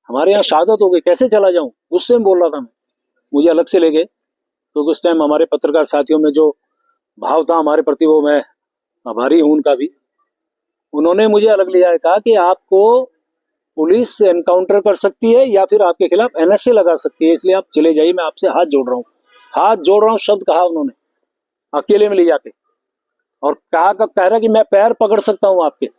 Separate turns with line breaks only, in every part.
हमारे यहाँ शहादत हो गई, कैसे चला जाऊं? गुस्से में बोल रहा था मैं। मुझे अलग से ले गए, क्योंकि उस टाइम हमारे पत्रकार साथियों में जो भाव था हमारे प्रति, वो मैं आभारी हूं उनका भी। उन्होंने मुझे अलग लिया है, कहा कि आपको पुलिस एनकाउंटर कर सकती है या फिर आपके खिलाफ एनएसए लगा सकती है, इसलिए आप चले जाइए, मैं आपसे हाथ जोड़ रहा हूँ। हाथ जोड़ रहा हूँ शब्द कहा उन्होंने, अकेले में ले जाके, और कह रहा कि मैं पैर पकड़ सकता हूँ आपके।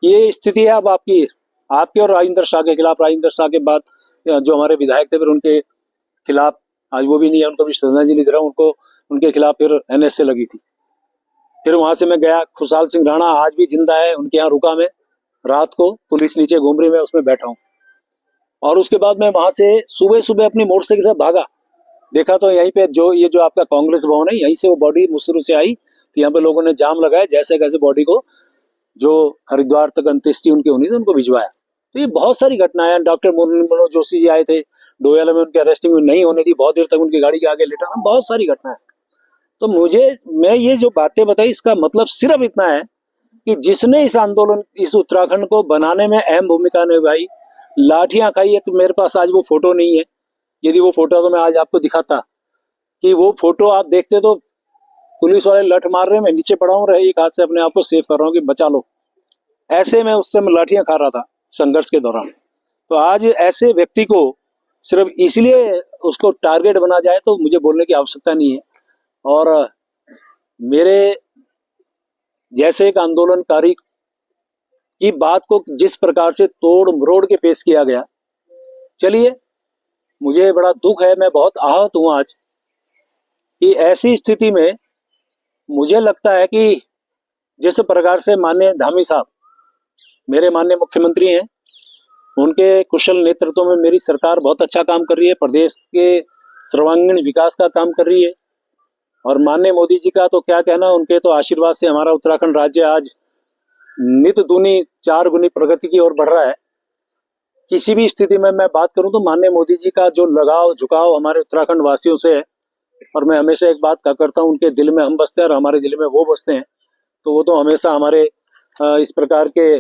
ये स्थिति है अब आपकी, आपके और राजेंद्र शाह के खिलाफ। राजेंद्र शाह के बाद जो हमारे विधायक थे, फिर उनके खिलाफ, आज वो भी नहीं है, उनको भी श्रद्धांजलि दे रहा हूं, उनको उनके खिलाफ फिर एनएसए लगी थी। फिर वहां से मैं गया, खुशहाल सिंह राणा आज भी जिंदा है, उनके यहाँ रुका मैं रात को, पुलिस नीचे घूम रही, मैं उसमें बैठा हूँ। और उसके बाद मैं वहां से सुबह सुबह अपनी मोटरसाइकिल के साथ भागा, देखा तो यहीं पे जो आपका कांग्रेस भवन है, यहीं से वो बॉडी मुसरू से आई, तो यहाँ पे लोगों ने जाम लगाया, जैसे कैसे बॉडी को जो हरिद्वार तक अंत्येष्टि उनकी होनी थी उनको भिजवाया। तो ये बहुत सारी घटनाएं। डॉक्टर मनोज जोशी जी आए थे डोयाला में, उनकी अरेस्टिंग नहीं होने दी, बहुत देर तक उनकी गाड़ी के आगे लेटा, बहुत सारी घटनाएं। तो मैं ये जो बातें बताई, इसका मतलब सिर्फ इतना है कि जिसने इस आंदोलन, इस उत्तराखंड को बनाने में अहम भूमिका निभाई, लाठियां खाई। एक मेरे पास आज वो फोटो नहीं है, यदि वो फोटो तो मैं आज आपको दिखाता, कि वो फोटो आप देखते तो पुलिस वाले लठ मार रहे हैं, मैं नीचे पड़ा हूँ, एक हाथ से अपने आप को सेव कर रहा हूँ कि बचा लो। ऐसे में उस समय लाठियां खा रहा था संघर्ष के दौरान। तो आज ऐसे व्यक्ति को सिर्फ इसलिए उसको टारगेट बना जाए तो मुझे बोलने की आवश्यकता नहीं है। और मेरे जैसे एक आंदोलनकारी की बात को जिस प्रकार से तोड़ मरोड़ के पेश किया गया, चलिए, मुझे बड़ा दुख है, मैं बहुत आहत हूं आज कि ऐसी स्थिति में मुझे लगता है कि जिस प्रकार से माननीय धामी साहब, मेरे माननीय मुख्यमंत्री हैं, उनके कुशल नेतृत्व में मेरी सरकार बहुत अच्छा काम कर रही है, प्रदेश के सर्वांगीण विकास का काम कर रही है। और माननीय मोदी जी का तो क्या कहना, उनके तो आशीर्वाद से हमारा उत्तराखंड राज्य आज नित दूनी 4 गुनी प्रगति की ओर बढ़ रहा है। किसी भी स्थिति में मैं बात करूं तो माननीय मोदी जी का जो लगाव झुकाव हमारे उत्तराखंड वासियों से है, और मैं हमेशा एक बात कहा करता हूं, उनके दिल में हम बसते हैं और हमारे दिल में वो बसते हैं। तो वो तो हमेशा हमारे इस प्रकार के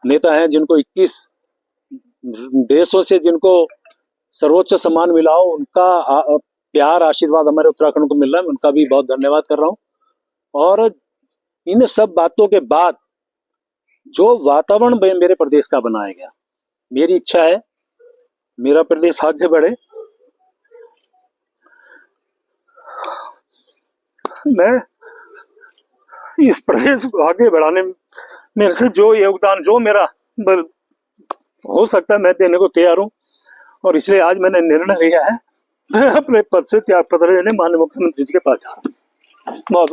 नेता हैं जिनको 21 देशों से जिनको सर्वोच्च सम्मान मिला हो, उनका प्यार आशीर्वाद हमारे उत्तराखंड को मिल रहा है, उनका भी बहुत धन्यवाद कर रहा हूं। और इन सब बातों के बाद जो वातावरण मेरे प्रदेश का बनाया गया, मेरी इच्छा है मेरा प्रदेश आगे बढ़े। मैं इस प्रदेश को आगे बढ़ाने में से जो योगदान, जो मेरा हो सकता है, मैं देने को तैयार हूं। और इसलिए आज मैंने निर्णय लिया है, मैं अपने पद से त्याग पत्र देने माननीय मुख्यमंत्री जी के पास जा रहा हूं। बहुत